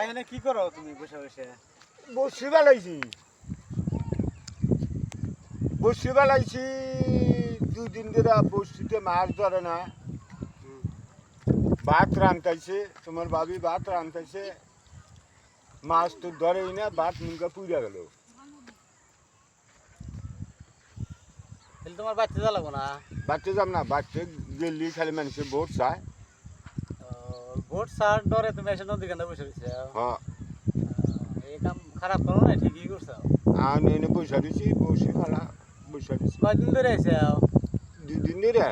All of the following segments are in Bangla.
এখানে কি করো তুমি বসে বসে? বসি বেলাইছি দুদিন ধরে বসিতে মাছ ধরে না। ভাত রান্তাইছে, তোমার ভাবি ভাত রান্তাইছে, মাছ তো ধরেই না, ভাত মুখে পুড়ে গেল। তাহলে তোমার বাচ্চা জ্বালাবো না? বাচ্চা যাম না, বাচ্চা গেলি খালি মানুষের ভোট চায়। ভোট সার ডরে তুমি এসে নদী কান্দা বসে রয়েছে। হ্যাঁ, এই কাম খারাপ করো না, ঠিকই করছো। আমি এনে বসে দিছি, বসে খালা বসে দিছি। কয়দিন ধরে এসে? 2 দিন ধরে।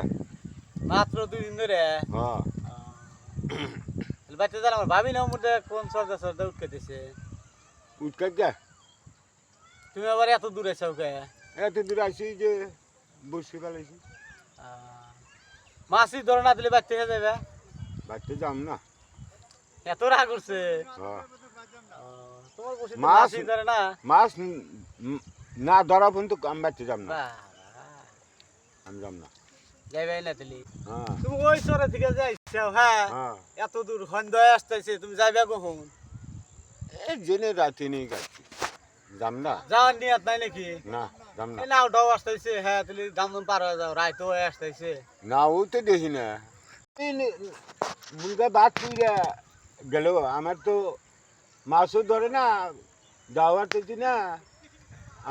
মাত্র 2 দিন ধরে? হ্যাঁ, বাচ্চা জ্বালা আমার ভাবি না মধ্যে কোন সর্দা সর্দা উঠকে দিছে। উঠকে গে তুমি আবার এত দূরে এসে ওকে? এত দূর আসি যে বসে ফেলাইছি। মাছই ধরে না দিলে বাচ্চা হয়ে যাবে। বাচ্চা যাম না। এত রাগ করছে? হ্যাঁ, তোমার বসে মাছ মাছই ধরে না? মাছ না ধরা পর্যন্ত আমি বাচ্চা যাম না, আমি যাম না। যাইবাই না তাহলে? হ্যাঁ, তুমি ওই সরে থেকে যাইছো? হ্যাঁ, হ্যাঁ, এত দূর সন্ধ্যায় আসতেছে, তুমি যাইবে কখন? এই জেনে রাতে নেই যাচ্ছি, যাম না। যাওয়ার নিয়ত নাই নাকি? না, যাম না। না ওটাও আসতেছে। হ্যাঁ, তাহলে দামদম পার হয়ে যাও, রাইতো হয়ে আসতেছে। না, ও তো দেখি না। মুলকা ভাত পুইরা গেল, আমার তো মাছও ধরে না, যাওয়ার পেয়েছি না,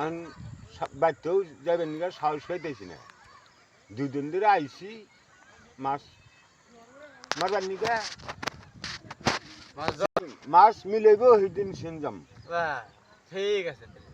আর বাড়তেও যাবেন না, সাহস পাইতেছি না। 2 দিন ধরে আইসি মাছ মারবার নিকা, মাছ মিলাইব সেদিন সেন যাম। বাহ, ঠিক আছে তাহলে।